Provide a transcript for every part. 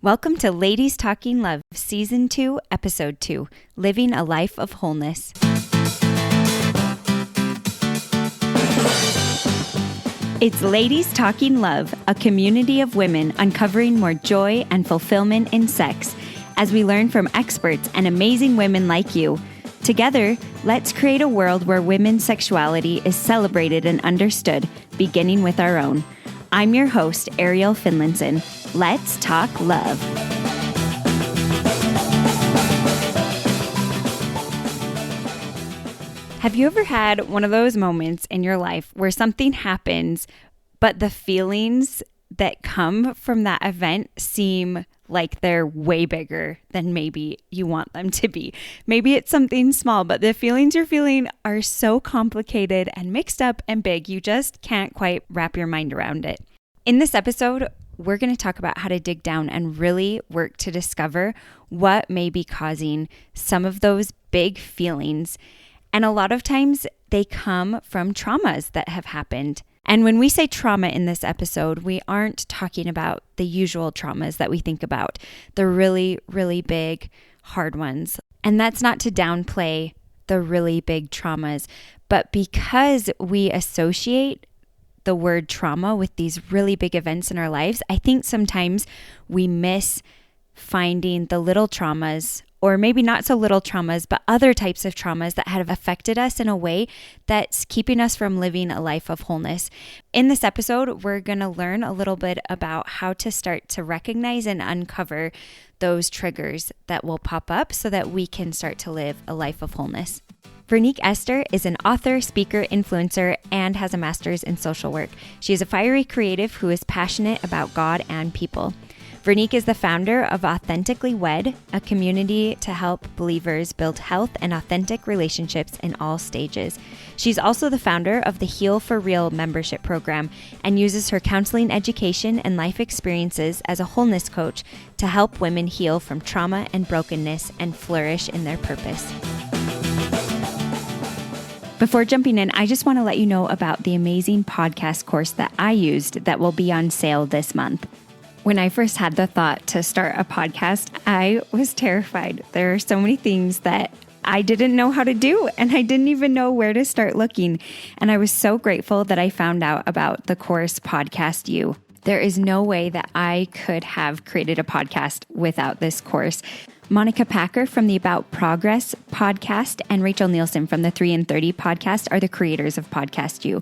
Welcome to Ladies Talking Love, Season 2, Episode 2, Living a Life of Wholeness. It's Ladies Talking Love, a community of women uncovering more joy and fulfillment in sex as we learn from experts and amazing women like you. Together, let's create a world where women's sexuality is celebrated and understood, beginning with our own. I'm your host, Ariel Finlinson. Let's talk love. Have you ever had one of those moments in your life where something happens, but the feelings that come from that event seem like they're way bigger than maybe you want them to be? Maybe it's something small, but the feelings you're feeling are so complicated and mixed up and big, you just can't quite wrap your mind around it. In this episode, we're going to talk about how to dig down and really work to discover what may be causing some of those big feelings. And a lot of times they come from traumas that have happened. And when we say trauma in this episode, we aren't talking about the usual traumas that we think about, the really, really big, hard ones. And that's not to downplay the really big traumas, but because we associate the word trauma with these really big events in our lives, I think sometimes we miss finding the little traumas, or maybe not so little traumas, but other types of traumas that have affected us in a way that's keeping us from living a life of wholeness. In this episode, we're going to learn a little bit about how to start to recognize and uncover those triggers that will pop up so that we can start to live a life of wholeness. Vernique Esther is an author, speaker, influencer, and has a master's in social work. She is a fiery creative who is passionate about God and people. Vernique is the founder of Authentically Wed, a community to help believers build health and authentic relationships in all stages. She's also the founder of the Heal for Real membership program and uses her counseling education and life experiences as a wholeness coach to help women heal from trauma and brokenness and flourish in their purpose. Before jumping in, I just want to let you know about the amazing podcast course that I used that will be on sale this month. When I first had the thought to start a podcast, I was terrified. There are so many things that I didn't know how to do, and I didn't even know where to start looking. And I was so grateful that I found out about the course Podcast You. There is no way that I could have created a podcast without this course. Monica Packer from the About Progress podcast and Rachel Nielsen from the 3 in 30 podcast are the creators of Podcast You.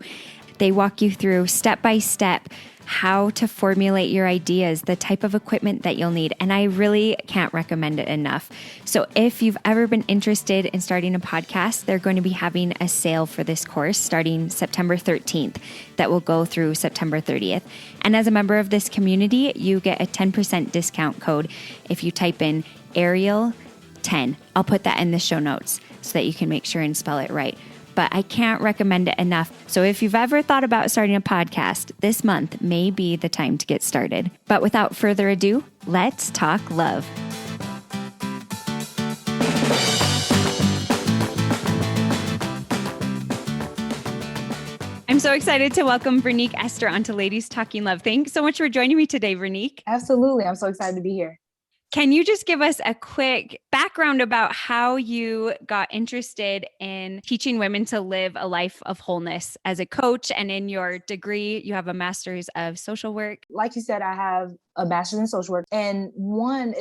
They walk you through step by step how to formulate your ideas, the type of equipment that you'll need. And I really can't recommend it enough. So if you've ever been interested in starting a podcast, they're going to be having a sale for this course starting September 13th that will go through September 30th. And as a member of this community, you get a 10% discount code if you type in Ariel 10. I'll put that in the show notes so that you can make sure and spell it right. But I can't recommend it enough. So if you've ever thought about starting a podcast, this month may be the time to get started. But without further ado, let's talk love. I'm so excited to welcome Vernique Esther onto Ladies Talking Love. Thanks so much for joining me today, Vernique. Absolutely. I'm so excited to be here. Can you just give us a quick background about how you got interested in teaching women to live a life of wholeness as a coach? And in your degree, you have a master's of social work. Like you said, I have a master's in social work. And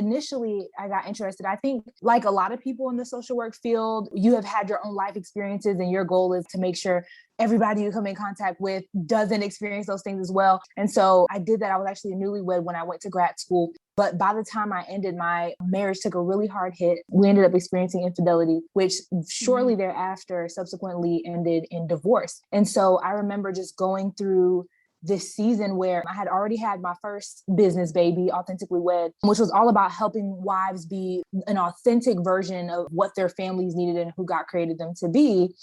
initially I got interested. I think like a lot of people in the social work field, you have had your own life experiences and your goal is to make sure everybody you come in contact with doesn't experience those things as well. And so I did that. I was actually a newlywed when I went to grad school. But by the time I ended, my marriage took a really hard hit. We ended up experiencing infidelity, which shortly thereafter subsequently ended in divorce. And so I remember just going through this season where I had already had my first business baby, Authentically Wed, which was all about helping wives be an authentic version of what their families needed and who God created them to be.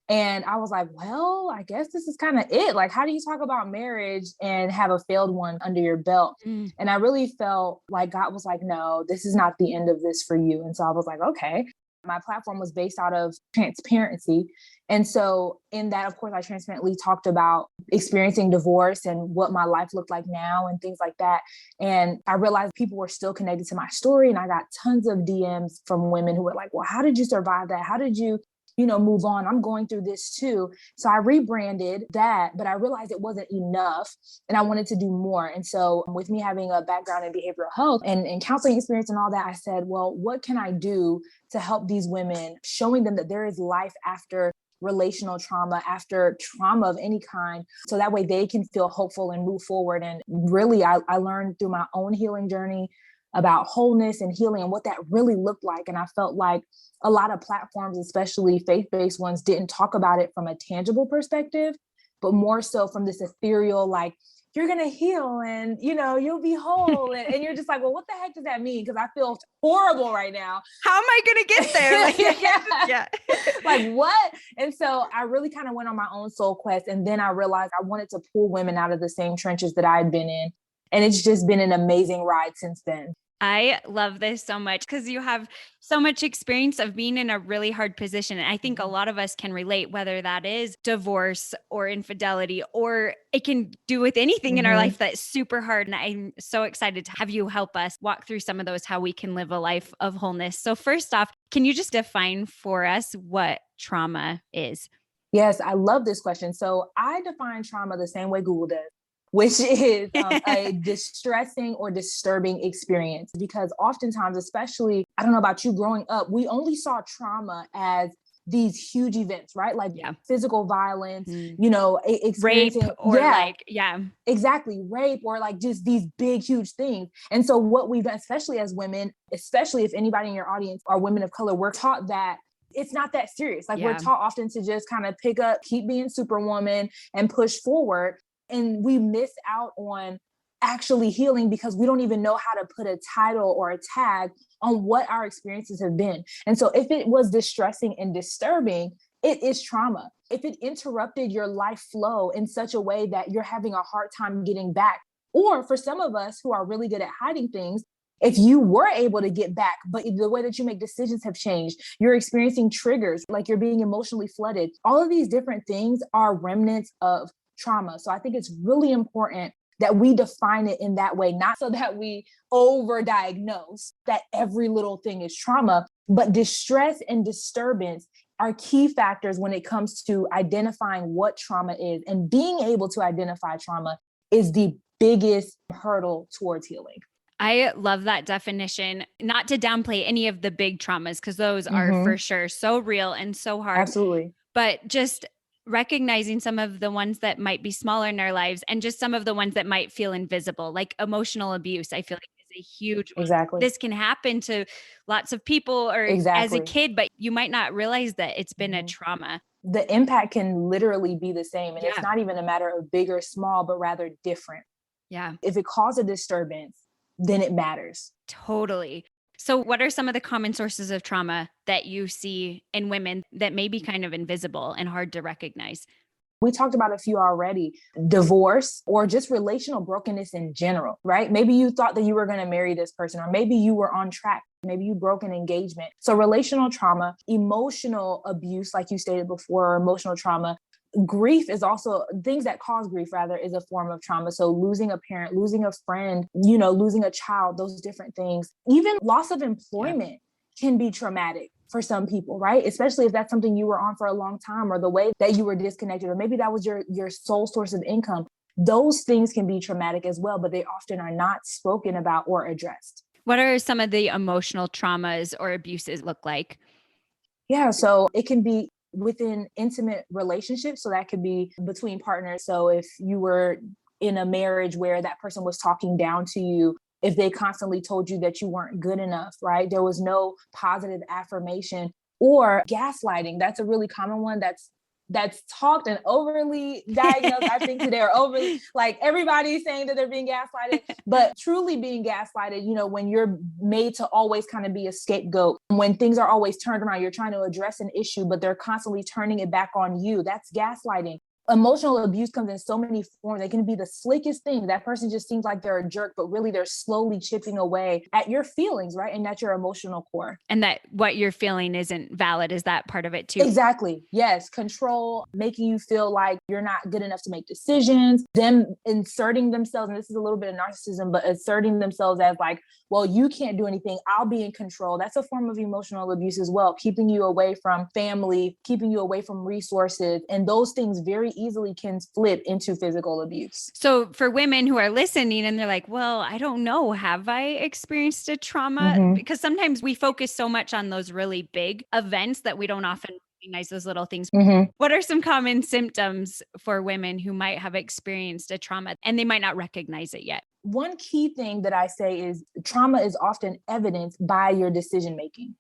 And I was like, well, I guess this is kind of it. Like, how do you talk about marriage and have a failed one under your belt? And I really felt like God was like, no, this is not the end of this for you. And so I was like, okay. My platform was based out of transparency. And so in that, of course, I transparently talked about experiencing divorce and what my life looked like now and things like that. And I realized people were still connected to my story. And I got tons of DMs from women who were like, well, how did you survive that? How did you move on? I'm going through this too. So I rebranded that, but I realized it wasn't enough and I wanted to do more. And so with me having a background in behavioral health and counseling experience and all that, I said, well, what can I do to help these women, showing them that there is life after relational trauma, after trauma of any kind, so that way they can feel hopeful and move forward. And really, I learned through my own healing journey about wholeness and healing and what that really looked like. And I felt like a lot of platforms, especially faith-based ones, didn't talk about it from a tangible perspective, but more so from this ethereal, like, you're going to heal and, you'll be whole. And you're just like, well, what the heck does that mean? Because I feel horrible right now. How am I going to get there? Yeah. Like what? And so I really kind of went on my own soul quest. And then I realized I wanted to pull women out of the same trenches that I had been in. And it's just been an amazing ride since then. I love this so much because you have so much experience of being in a really hard position. And I think a lot of us can relate, whether that is divorce or infidelity, or it can do with anything in our life that's super hard. And I'm so excited to have you help us walk through some of those, how we can live a life of wholeness. So first off, can you just define for us what trauma is? Yes, I love this question. So I define trauma the same way Google does, which is a distressing or disturbing experience. Because oftentimes, especially, I don't know about you growing up, we only saw trauma as these huge events, right? Like physical violence, experiencing rape or exactly, rape, or like just these big, huge things. And so what we've done, especially as women, especially if anybody in your audience are women of color, we're taught that it's not that serious. Like we're taught often to just kind of pick up, keep being superwoman and push forward. And we miss out on actually healing because we don't even know how to put a title or a tag on what our experiences have been. And so if it was distressing and disturbing, it is trauma. If it interrupted your life flow in such a way that you're having a hard time getting back, or for some of us who are really good at hiding things, if you were able to get back, but the way that you make decisions have changed, you're experiencing triggers, like you're being emotionally flooded. All of these different things are remnants of trauma. So I think it's really important that we define it in that way, not so that we overdiagnose that every little thing is trauma, but distress and disturbance are key factors when it comes to identifying what trauma is. And being able to identify trauma is the biggest hurdle towards healing. I love that definition. Not to downplay any of the big traumas, because those are for sure so real and so hard. Absolutely. But just recognizing some of the ones that might be smaller in our lives and just some of the ones that might feel invisible, like emotional abuse, I feel like is a huge one. Exactly. This can happen to lots of people or as a kid, but you might not realize that it's been a trauma. The impact can literally be the same. And it's not even a matter of big or small, but rather different. Yeah. If it caused a disturbance, then it matters. Totally. So what are some of the common sources of trauma that you see in women that may be kind of invisible and hard to recognize? We talked about a few already: divorce or just relational brokenness in general, right? Maybe you thought that you were going to marry this person, or maybe you were on track. Maybe you broke an engagement. So relational trauma, emotional abuse, like you stated before, or emotional trauma. Grief is also, things that cause grief rather, is a form of trauma. So losing a parent, losing a friend, losing a child, those different things. Even loss of employment can be traumatic for some people, right? Especially if that's something you were on for a long time, or the way that you were disconnected, or maybe that was your sole source of income. Those things can be traumatic as well, but they often are not spoken about or addressed. What are some of the emotional traumas or abuses look like? Yeah, so it can be within intimate relationships. So that could be between partners. So if you were in a marriage where that person was talking down to you, if they constantly told you that you weren't good enough, right? There was no positive affirmation. Or gaslighting. That's a really common one that's talked and overly diagnosed. I think today, are overly, like, everybody's saying that they're being gaslighted, but truly being gaslighted, when you're made to always kind of be a scapegoat, when things are always turned around, you're trying to address an issue, but they're constantly turning it back on you. That's gaslighting. Emotional abuse comes in so many forms. They can be the slickest thing. That person just seems like they're a jerk, but really they're slowly chipping away at your feelings, right? And at your emotional core. And that what you're feeling isn't valid. Is that part of it too? Exactly. Yes. Control, making you feel like you're not good enough to make decisions, them inserting themselves, and this is a little bit of narcissism, but asserting themselves as like, well, you can't do anything. I'll be in control. That's a form of emotional abuse as well, keeping you away from family, keeping you away from resources. And those things very easily can flip into physical abuse. So for women who are listening and they're like, well, I don't know, have I experienced a trauma? Because sometimes we focus so much on those really big events that we don't often recognize those little things. What are some common symptoms for women who might have experienced a trauma and they might not recognize it yet? One key thing that I say is trauma is often evidenced by your decision making.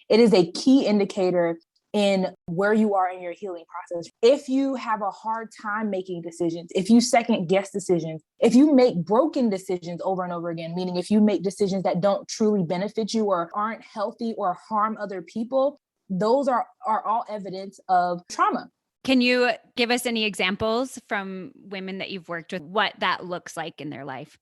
It is a key indicator in where you are in your healing process. If you have a hard time making decisions, if you second guess decisions, if you make broken decisions over and over again, meaning if you make decisions that don't truly benefit you or aren't healthy or harm other people, those are all evidence of trauma. Can you give us any examples from women that you've worked with, what that looks like in their life?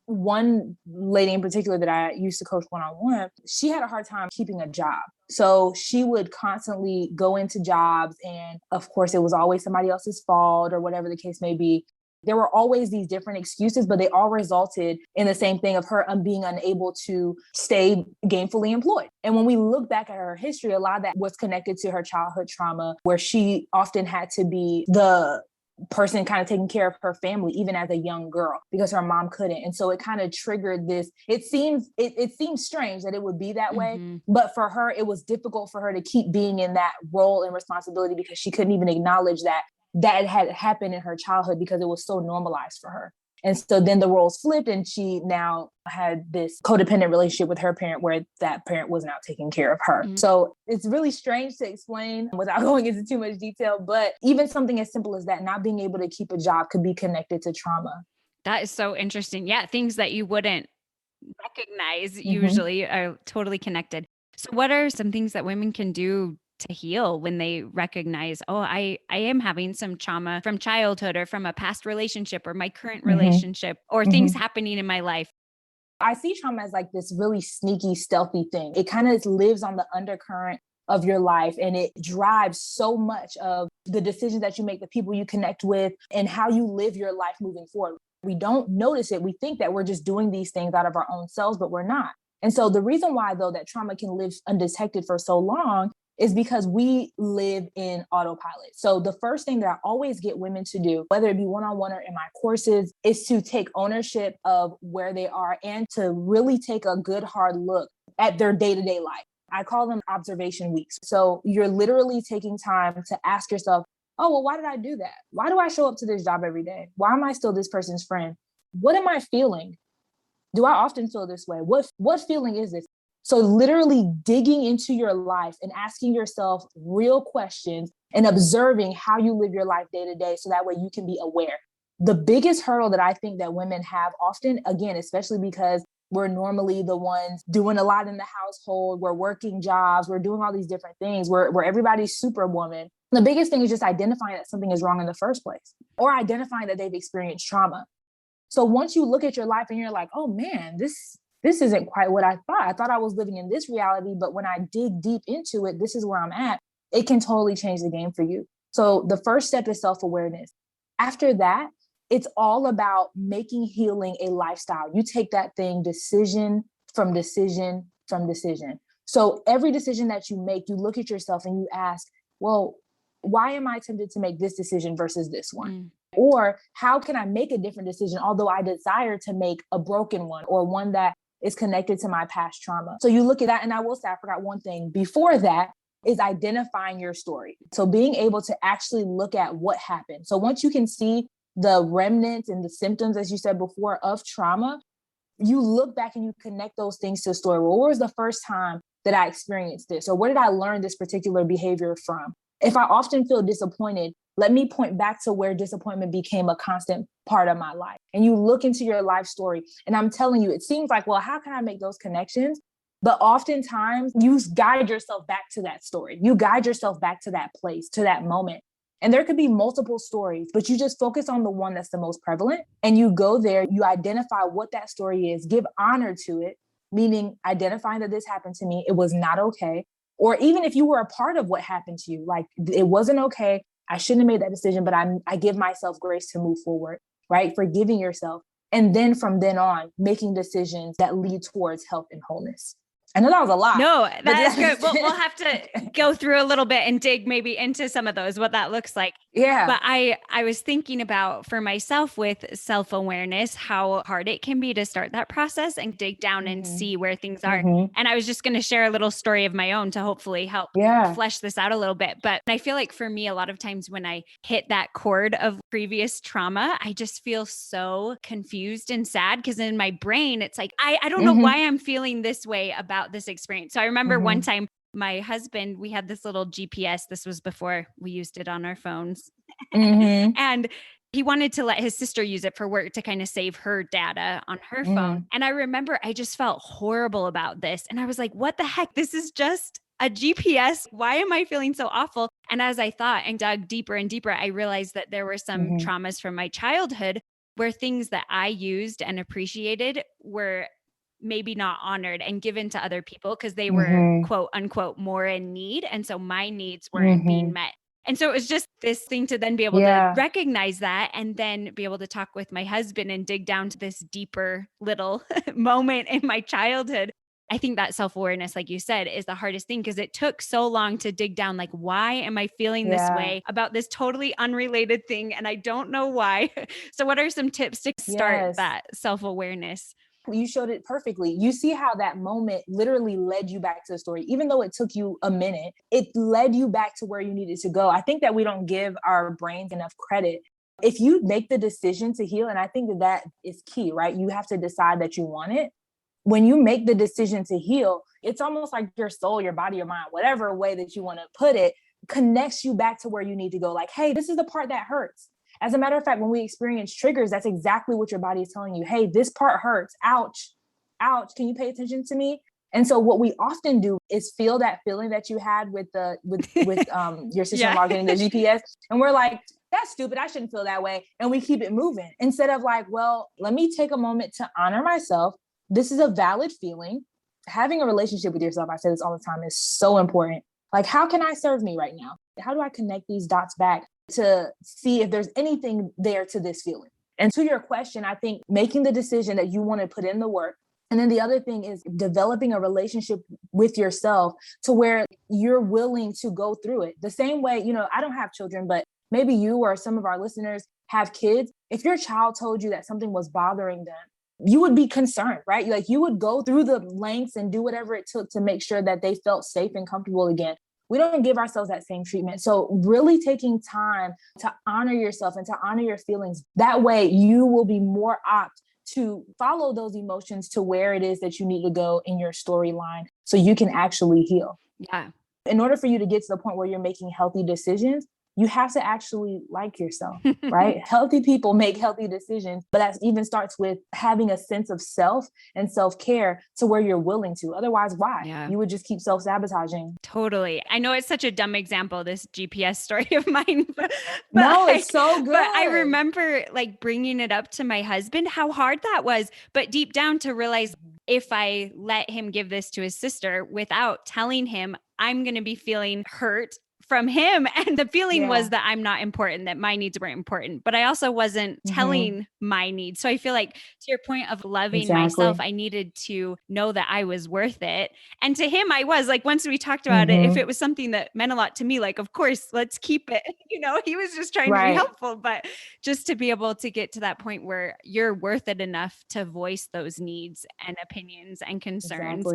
One lady in particular that I used to coach one-on-one, she had a hard time keeping a job. So she would constantly go into jobs. And of course, it was always somebody else's fault or whatever the case may be. There were always these different excuses, but they all resulted in the same thing of her being unable to stay gainfully employed. And when we look back at her history, a lot of that was connected to her childhood trauma, where she often had to be the person kind of taking care of her family, even as a young girl, because her mom couldn't. And so it kind of triggered this. It seems strange that it would be that way, but for her, it was difficult for her to keep being in that role and responsibility because she couldn't even acknowledge that had happened in her childhood because it was so normalized for her. And so then the roles flipped and she now had this codependent relationship with her parent where that parent was now taking care of her. So it's really strange to explain without going into too much detail, but even something as simple as that, not being able to keep a job, could be connected to trauma. That is so interesting. Yeah, things that you wouldn't recognize usually are totally connected. So what are some things that women can do to heal when they recognize, oh, I am having some trauma from childhood or from a past relationship or my current relationship or things happening in my life? I see trauma as like this really sneaky, stealthy thing. It kind of lives on the undercurrent of your life and it drives so much of the decisions that you make, the people you connect with, and how you live your life moving forward. We don't notice it. We think that we're just doing these things out of our own selves, but we're not. And so the reason why, though, that trauma can live undetected for so long is because we live in autopilot. So the first thing that I always get women to do, whether it be one-on-one or in my courses, is to take ownership of where they are and to really take a good hard look at their day-to-day life. I call them observation weeks. So you're literally taking time to ask yourself, oh, well, why did I do that? Why do I show up to this job every day? Why am I still this person's friend? What am I feeling? Do I often feel this way? What feeling is this? So literally digging into your life and asking yourself real questions and observing how you live your life day to day so that way you can be aware. The biggest hurdle that I think that women have often, again, especially because we're normally the ones doing a lot in the household, we're working jobs, we're doing all these different things, we're everybody's superwoman. The biggest thing is just identifying that something is wrong in the first place or identifying that they've experienced trauma. So once you look at your life and you're like, oh man, this isn't quite what I thought. I thought I was living in this reality, but when I dig deep into it, this is where I'm at. It can totally change the game for you. So the first step is self-awareness. After that, it's all about making healing a lifestyle. You take that thing decision from decision from decision. So every decision that you make, you look at yourself and you ask, well, why am I tempted to make this decision versus this one? Or how can I make a different decision, although I desire to make a broken one or one that is connected to my past trauma? So you look at that, and I will say, I forgot one thing before that is identifying your story. So being able to actually look at what happened. So once you can see the remnants and the symptoms, as you said before, of trauma, you look back and you connect those things to the story. Well, what was the first time that I experienced this? Or where did I learn this particular behavior from? If I often feel disappointed, let me point back to where disappointment became a constant part of my life. And you look into your life story, and I'm telling you, it seems like, well, how can I make those connections? But oftentimes you guide yourself back to that story. You guide yourself back to that place, to that moment. And there could be multiple stories, but you just focus on the one that's the most prevalent and you go there, you identify what that story is, give honor to it, meaning identifying that this happened to me, it was not okay. Or even if you were a part of what happened to you, like it wasn't okay, I shouldn't have made that decision, but I give myself grace to move forward, right? Forgiving yourself. And then from then on, making decisions that lead towards health and wholeness. I know that was a lot. No, that is good. We'll have to go through a little bit and dig maybe into some of those, what that looks like. Yeah. But I was thinking about for myself with self-awareness, how hard it can be to start that process and dig down and see where things are. And I was just going to share a little story of my own to hopefully help flesh this out a little bit. But I feel like for me, a lot of times when I hit that chord of previous trauma, I just feel so confused and sad because in my brain, it's like, I don't know why I'm feeling this way about this experience. So I remember one time my husband, we had this little GPS. This was before we used it on our phones. And he wanted to let his sister use it for work to kind of save her data on her phone. And I remember I just felt horrible about this. And I was like, what the heck? This is just a GPS. Why am I feeling so awful? And as I thought and dug deeper and deeper, I realized that there were some traumas from my childhood where things that I used and appreciated were maybe not honored and given to other people because they were quote unquote more in need. And so my needs weren't being met. And so it was just this thing to then be able to recognize that and then be able to talk with my husband and dig down to this deeper little moment in my childhood. I think that self-awareness, like you said, is the hardest thing because it took so long to dig down. Like, why am I feeling this way about this totally unrelated thing? And I don't know why. So what are some tips to start that self-awareness? You showed it perfectly. You see how that moment literally led you back to the story. Even though it took you a minute, it led you back to where you needed to go. I think that we don't give our brains enough credit. If you make the decision to heal, and I think that is key, right? You have to decide that you want it. When you make the decision to heal, it's almost like your soul, your body, your mind, whatever way that you want to put it, connects you back to where you need to go. Like, hey, this is the part that hurts. As a matter of fact, when we experience triggers, that's exactly what your body is telling you. Hey, this part hurts. Ouch. Ouch. Can you pay attention to me? And so what we often do is feel that feeling that you had with your sister-in-law getting the GPS. And we're like, that's stupid. I shouldn't feel that way. And we keep it moving instead of like, well, let me take a moment to honor myself. This is a valid feeling. Having a relationship with yourself, I say this all the time, is so important. Like, how can I serve me right now? How do I connect these dots back to see if there's anything there to this feeling? And to your question, I think making the decision that you want to put in the work. And then the other thing is developing a relationship with yourself to where you're willing to go through it. The same way, I don't have children, but maybe you or some of our listeners have kids. If your child told you that something was bothering them, you would be concerned, right? Like you would go through the lengths and do whatever it took to make sure that they felt safe and comfortable again. We don't give ourselves that same treatment. So really taking time to honor yourself and to honor your feelings. That way you will be more apt to follow those emotions to where it is that you need to go in your storyline so you can actually heal. Yeah. In order for you to get to the point where you're making healthy decisions, you have to actually like yourself, right? Healthy people make healthy decisions, but that even starts with having a sense of self and self-care to where you're willing to. Otherwise, why? Yeah. You would just keep self-sabotaging. Totally. I know it's such a dumb example, this GPS story of mine, but no, it's so good. But I remember like bringing it up to my husband, how hard that was, but deep down to realize if I let him give this to his sister without telling him, I'm going to be feeling hurt from him. And the feeling was that I'm not important, that my needs weren't important, but I also wasn't telling my needs. So I feel like to your point of loving myself, I needed to know that I was worth it. And to him, I was like, once we talked about it, if it was something that meant a lot to me, like, of course, let's keep it. He was just trying to be helpful, but just to be able to get to that point where you're worth it enough to voice those needs and opinions and concerns,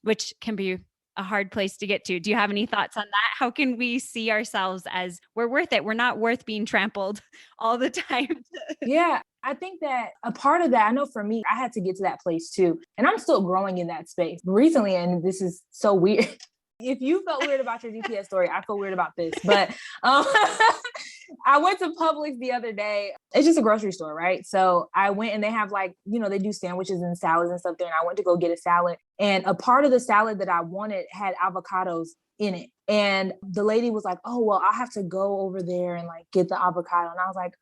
which can be a hard place to get to. Do you have any thoughts on that? How can we see ourselves as we're worth it? We're not worth being trampled all the time. Yeah, I think that a part of that, I know for me, I had to get to that place too. And I'm still growing in that space recently. And this is so weird. If you felt weird about your GPS story, I feel weird about this. But I went to Publix the other day. It's just a grocery store, right? So I went and they have like, they do sandwiches and salads and stuff there. And I went to go get a salad. And a part of the salad that I wanted had avocados in it. And the lady was like, oh, well, I'll have to go over there and like get the avocado. And I was like,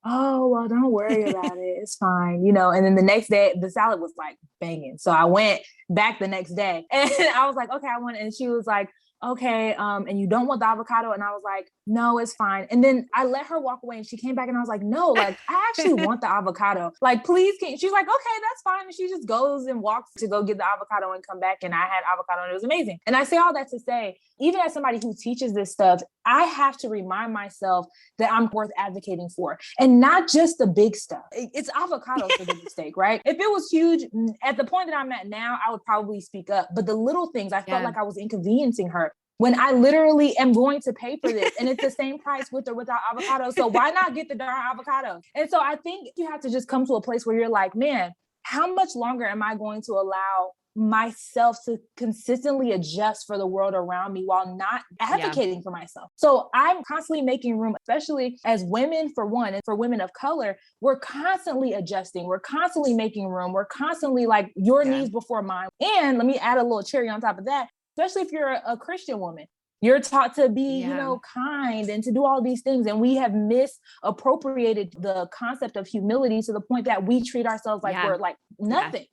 oh, well, don't worry about it. It's fine, And then the next day, the salad was like banging. So I went back the next day and I was like, okay, I want it. And she was like, okay, and you don't want the avocado? And I was like, no, it's fine. And then I let her walk away and she came back and I was like, no, like I actually want the avocado. Like, please, she's like, okay, that's fine. And she just goes and walks to go get the avocado and come back. And I had avocado and it was amazing. And I say all that to say, even as somebody who teaches this stuff, I have to remind myself that I'm worth advocating for, and not just the big stuff. It's avocados for the mistake, right? If it was huge, at the point that I'm at now, I would probably speak up. But the little things, I felt like I was inconveniencing her when I literally am going to pay for this. And it's the same price with or without avocado. So why not get the darn avocado? And so I think you have to just come to a place where you're like, man, how much longer am I going to allow myself to consistently adjust for the world around me while not advocating for myself? So I'm constantly making room, especially as women, for one, and for women of color, we're constantly adjusting. We're constantly making room. We're constantly like your needs before mine. And let me add a little cherry on top of that, especially if you're a Christian woman. You're taught to be, kind and to do all these things. And we have misappropriated the concept of humility to the point that we treat ourselves like we're like nothing. Yeah.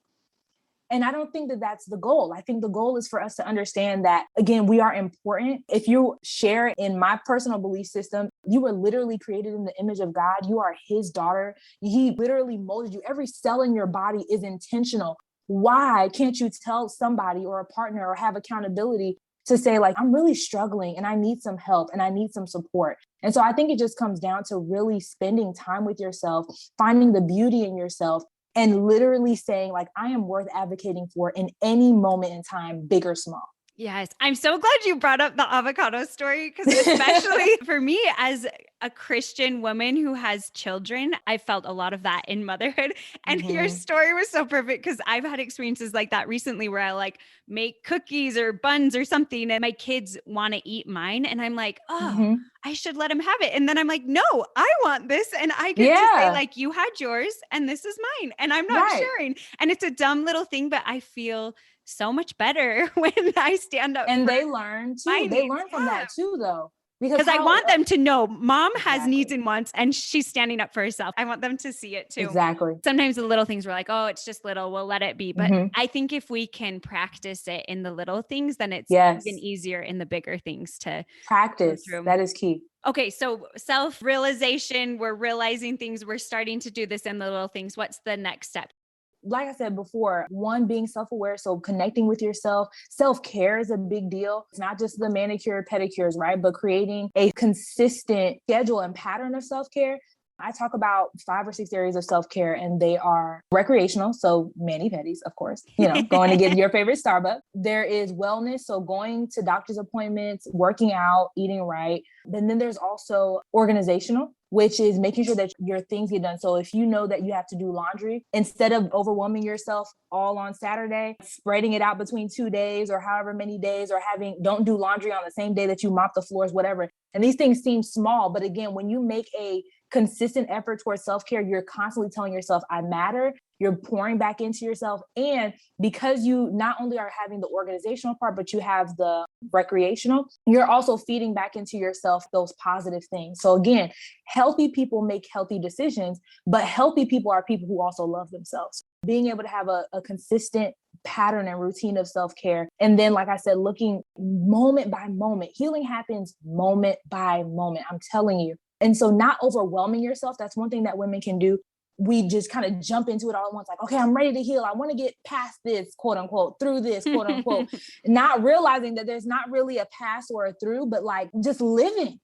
And I don't think that that's the goal. I think the goal is for us to understand that, again, we are important. If you share in my personal belief system, you were literally created in the image of God. You are his daughter. He literally molded you. Every cell in your body is intentional. Why can't you tell somebody or a partner or have accountability to say, like, I'm really struggling and I need some help and I need some support? And so I think it just comes down to really spending time with yourself, finding the beauty in yourself, and literally saying, like, I am worth advocating for in any moment in time, big or small. Yes. I'm so glad you brought up the avocado story, because especially for me as a Christian woman who has children, I felt a lot of that in motherhood. And your story was so perfect, because I've had experiences like that recently where I like make cookies or buns or something and my kids want to eat mine. And I'm like, oh, I should let them have it. And then I'm like, no, I want this. And I get to say, like, you had yours and this is mine and I'm not sharing. And it's a dumb little thing, but I feel so much better when I stand up. And they learn too. They learn from that too, though. Because I want them to know mom has needs and wants and she's standing up for herself. I want them to see it too. Exactly. Sometimes the little things we're like, oh, it's just little, we'll let it be. But I think if we can practice it in the little things, then it's even easier in the bigger things to practice. That is key. Okay. So self-realization, we're realizing things, we're starting to do this in the little things. What's the next step? Like I said before, one, being self-aware. So connecting with yourself. Self-care is a big deal. It's not just the manicure, pedicures, right? But creating a consistent schedule and pattern of self-care. I talk about 5 or 6 areas of self-care, and they are recreational. So mani-pedis, of course, going to get your favorite Starbucks. There is wellness. So going to doctor's appointments, working out, eating right. And then there's also organizational, which is making sure that your things get done. So if you know that you have to do laundry, instead of overwhelming yourself all on Saturday, spreading it out between 2 days or however many days, or don't do laundry on the same day that you mop the floors, whatever. And these things seem small, but again, when you make a consistent effort towards self-care, you're constantly telling yourself, I matter. You're pouring back into yourself. And because you not only are having the organizational part, but you have the recreational, you're also feeding back into yourself those positive things. So again, healthy people make healthy decisions, but healthy people are people who also love themselves. Being able to have a consistent pattern and routine of self-care. And then, like I said, looking moment by moment. Healing happens moment by moment. I'm telling you. And so not overwhelming yourself. That's one thing that women can do. We just kind of jump into it all at once. Like, okay, I'm ready to heal. I want to get past this, quote unquote, through this, quote unquote, not realizing that there's not really a pass or a through, but like just living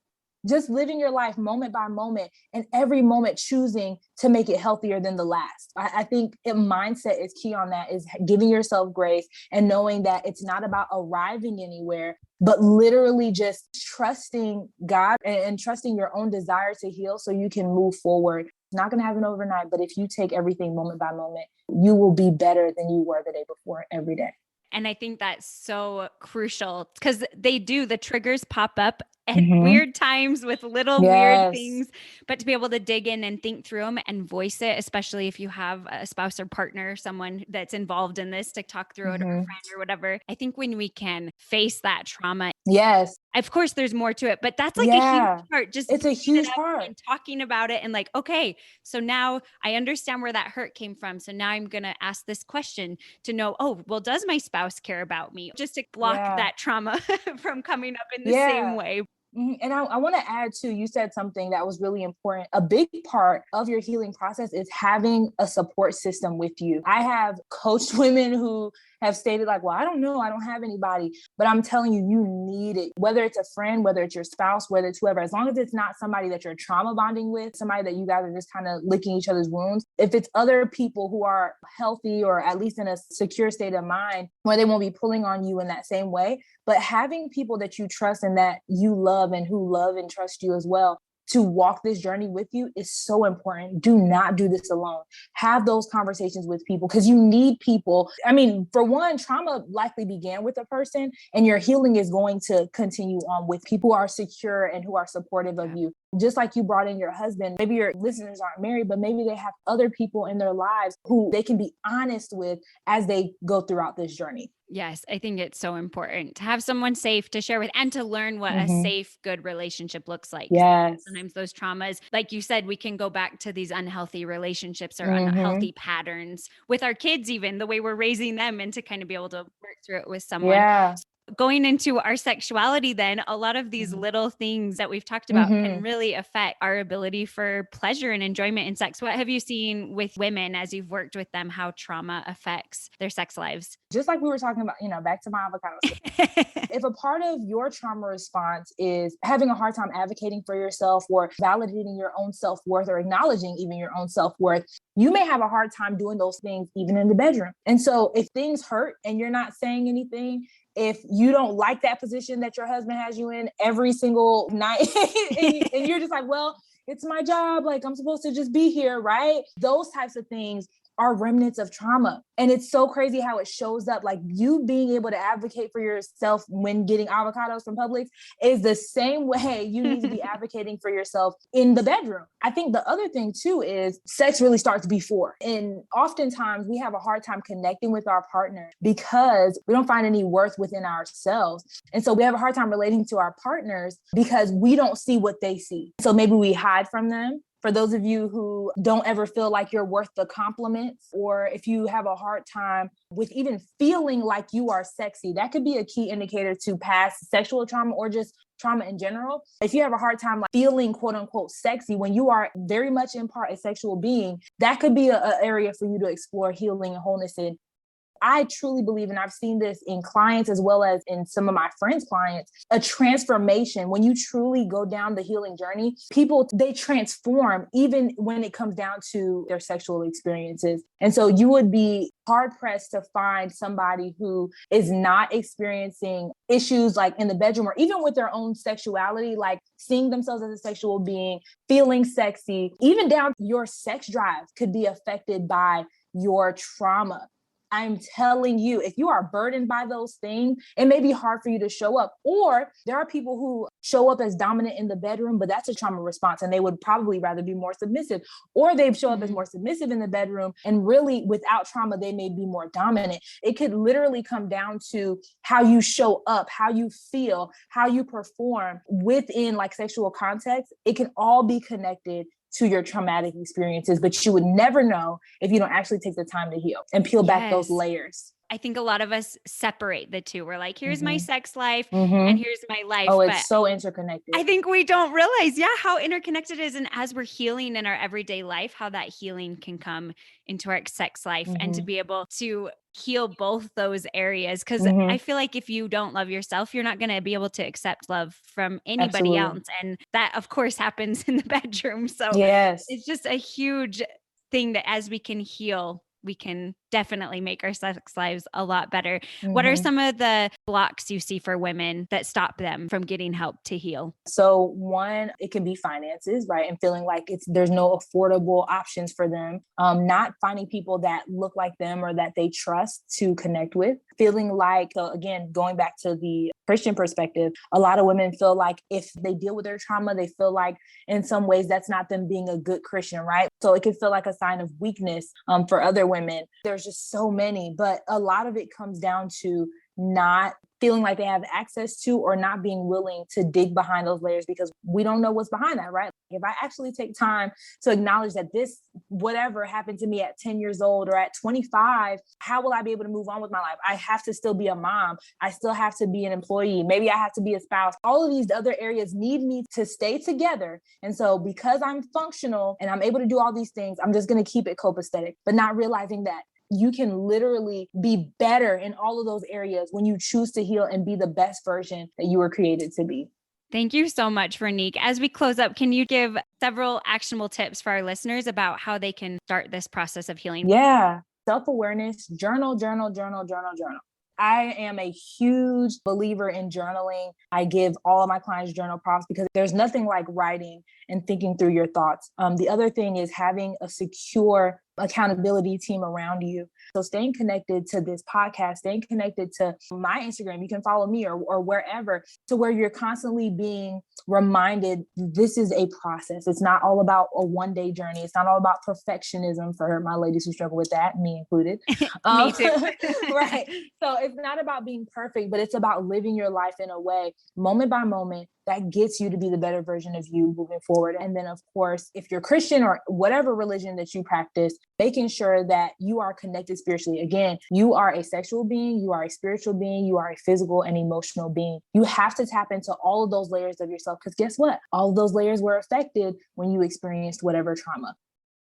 your life moment by moment, and every moment choosing to make it healthier than the last. I think mindset is key on that, is giving yourself grace and knowing that it's not about arriving anywhere, but literally just trusting God and trusting your own desire to heal so you can move forward. It's not going to happen overnight, but if you take everything moment by moment, you will be better than you were the day before every day. And I think that's so crucial, because the triggers pop up at Mm-hmm. weird times with little weird Yes. things, but to be able to dig in and think through them and voice it, especially if you have a spouse or partner, someone that's involved in this, to talk through it, or a Mm-hmm. friend or whatever. I think when we can face that trauma, Yes. of course there's more to it, but that's like a huge Yeah. part, just It's a bringing it huge up part. and talking about it and like, okay, so now I understand where that hurt came from. So now I'm going to ask this question to know, oh, well, does my spouse care about me? Just to block Yeah. that trauma from coming up in the same Yeah. way. And I want to add too, you said something that was really important. A big part of your healing process is having a support system with you. I have coached women who have stated like, well, I don't know, I don't have anybody, but I'm telling you, you need it. Whether it's a friend, whether it's your spouse, whether it's whoever, as long as it's not somebody that you're trauma bonding with, somebody that you guys are just kind of licking each other's wounds. If it's other people who are healthy or at least in a secure state of mind where they won't be pulling on you in that same way, but having people that you trust and that you love and who love and trust you as well to walk this journey with you is so important. Do not do this alone. Have those conversations with people because you need people. I mean, for one, trauma likely began with a person, and your healing is going to continue on with people who are secure and who are supportive of you. Just like you brought in your husband, maybe your listeners aren't married, but maybe they have other people in their lives who they can be honest with as they go throughout this journey. Yes, I think it's so important to have someone safe to share with and to learn what a Mm-hmm. safe, good relationship looks like. Yes. Sometimes those traumas, like you said, we can go back to these unhealthy relationships or Mm-hmm. unhealthy patterns with our kids, even the way we're raising them, and to kind of be able to work through it with someone. Yeah. Going into our sexuality, then a lot of these Mm-hmm. little things that we've talked about can Mm-hmm. really affect our ability for pleasure and enjoyment in sex. What have you seen with women as you've worked with them, how trauma affects their sex lives? Just like we were talking about, back to my avocado story. If a part of your trauma response is having a hard time advocating for yourself or validating your own self-worth or acknowledging even your own self-worth, you may have a hard time doing those things even in the bedroom. And so if things hurt and you're not saying anything, if you don't like that position that your husband has you in every single night and you're just like, well, it's my job, like I'm supposed to just be here, right? Those types of things are remnants of trauma. And it's so crazy how it shows up. Like you being able to advocate for yourself when getting avocados from Publix is the same way you need to be advocating for yourself in the bedroom. I think the other thing too is sex really starts before. And oftentimes we have a hard time connecting with our partner because we don't find any worth within ourselves. And so we have a hard time relating to our partners because we don't see what they see. So maybe we hide from them. For those of you who don't ever feel like you're worth the compliments, or if you have a hard time with even feeling like you are sexy, that could be a key indicator to past sexual trauma or just trauma in general. If you have a hard time like feeling quote unquote sexy when you are very much in part a sexual being, that could be an area for you to explore healing and wholeness in. I truly believe, and I've seen this in clients as well as in some of my friends' clients, a transformation. When you truly go down the healing journey, people, they transform even when it comes down to their sexual experiences. And so you would be hard pressed to find somebody who is not experiencing issues like in the bedroom or even with their own sexuality, like seeing themselves as a sexual being, feeling sexy, even down your sex drive could be affected by your trauma. I'm telling you, if you are burdened by those things, it may be hard for you to show up. Or there are people who show up as dominant in the bedroom, but that's a trauma response. And they would probably rather be more submissive. Or they show up as more submissive in the bedroom. And really, without trauma, they may be more dominant. It could literally come down to how you show up, how you feel, how you perform within like sexual context. It can all be connected to your traumatic experiences, but you would never know if you don't actually take the time to heal and peel back those layers. I think a lot of us separate the two. We're like, here's my sex life Mm-hmm. and here's my life. Oh, but it's so interconnected. I think we don't realize, how interconnected it is. And as we're healing in our everyday life, how that healing can come into our sex life and to be able to heal both those areas. Because I feel like if you don't love yourself, you're not going to be able to accept love from anybody else. And that, of course, happens in the bedroom. So yes, it's just a huge thing that as we can heal we can definitely make our sex lives a lot better. Mm-hmm. What are some of the blocks you see for women that stop them from getting help to heal? So one, it can be finances, right? And feeling like there's no affordable options for them. Not finding people that look like them or that they trust to connect with. Feeling like, so again, going back to the Christian perspective, a lot of women feel like if they deal with their trauma, they feel like in some ways that's not them being a good Christian, right? So it can feel like a sign of weakness for other women. There's just so many, but a lot of it comes down to not feeling like they have access to or not being willing to dig behind those layers because we don't know what's behind that, right? If I actually take time to acknowledge that this, whatever happened to me at 10 years old or at 25, how will I be able to move on with my life? I have to still be a mom. I still have to be an employee. Maybe I have to be a spouse. All of these other areas need me to stay together. And so because I'm functional and I'm able to do all these things, I'm just going to keep it copacetic, but not realizing that you can literally be better in all of those areas when you choose to heal and be the best version that you were created to be. Thank you so much, Vernique. As we close up, can you give several actionable tips for our listeners about how they can start this process of healing? Yeah. Self-awareness, journal. I am a huge believer in journaling. I give all of my clients journal prompts because there's nothing like writing and thinking through your thoughts. The other thing is having a secure accountability team around you. So staying connected to this podcast, staying connected to my Instagram, you can follow me or wherever, to where you're constantly being reminded this is a process. It's not all about a one-day journey. It's not all about perfectionism for my ladies who struggle with that, me included. Me too. Right. So it's not about being perfect, but it's about living your life in a way, moment by moment, that gets you to be the better version of you moving forward. And then, of course, if you're Christian or whatever religion that you practice, making sure that you are connected spiritually. Again, you are a sexual being, you are a spiritual being, you are a physical and emotional being. You have to tap into all of those layers of yourself because guess what? All of those layers were affected when you experienced whatever trauma.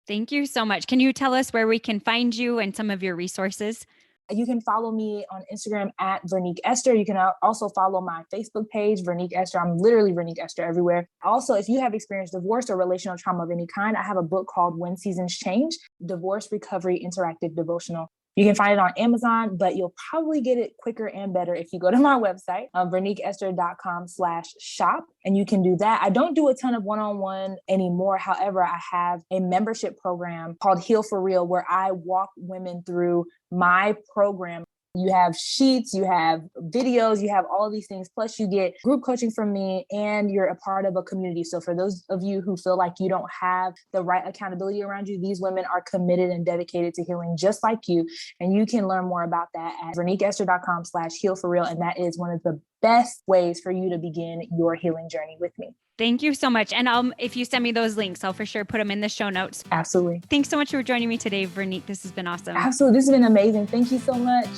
Thank you so much. Can you tell us where we can find you and some of your resources? You can follow me on Instagram at Vernique Esther. You can also follow my Facebook page, Vernique Esther. I'm literally Vernique Esther everywhere. Also, if you have experienced divorce or relational trauma of any kind, I have a book called When Seasons Change, Divorce Recovery Interactive Devotional. You can find it on Amazon, but you'll probably get it quicker and better if you go to my website, verniqueesther.com/shop, and you can do that. I don't do a ton of one-on-one anymore. However, I have a membership program called Heal for Real, where I walk women through my program. You have sheets, you have videos, you have all of these things. Plus you get group coaching from me and you're a part of a community. So for those of you who feel like you don't have the right accountability around you, these women are committed and dedicated to healing just like you. And you can learn more about that at verniqueesther.com/heal for real. And that is one of the best ways for you to begin your healing journey with me. Thank you so much. And if you send me those links, I'll for sure put them in the show notes. Absolutely. Thanks so much for joining me today, Vernique. This has been awesome. Absolutely. This has been amazing. Thank you so much.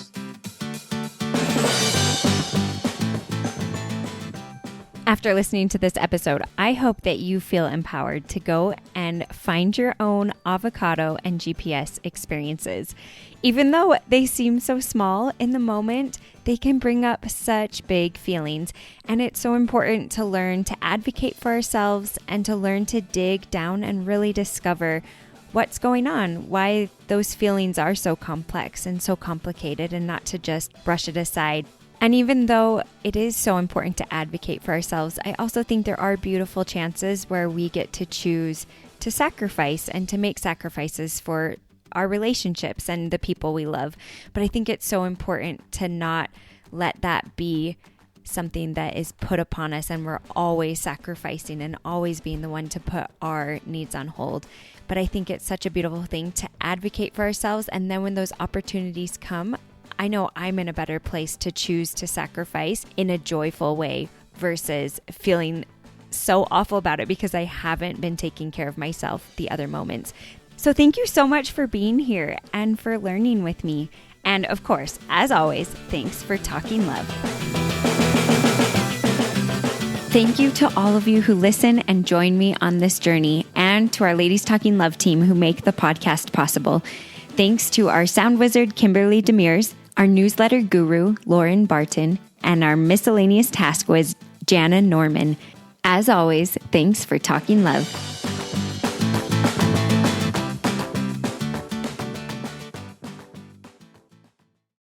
After listening to this episode, I hope that you feel empowered to go and find your own avocado and GPS experiences. Even though they seem so small in the moment, they can bring up such big feelings. And it's so important to learn to advocate for ourselves and to learn to dig down and really discover what's going on, why those feelings are so complex and so complicated, and not to just brush it aside. And even though it is so important to advocate for ourselves, I also think there are beautiful chances where we get to choose to sacrifice and to make sacrifices for our relationships and the people we love. But I think it's so important to not let that be something that is put upon us and we're always sacrificing and always being the one to put our needs on hold. But I think it's such a beautiful thing to advocate for ourselves. And then when those opportunities come, I know I'm in a better place to choose to sacrifice in a joyful way versus feeling so awful about it because I haven't been taking care of myself the other moments. So thank you so much for being here and for learning with me. And of course, as always, thanks for talking love. Thank you to all of you who listen and join me on this journey, and to our Ladies Talking Love team who make the podcast possible. Thanks to our sound wizard, Kimberly Demers, our newsletter guru, Lauren Barton, and our miscellaneous task whiz, Jana Norman. As always, thanks for talking love.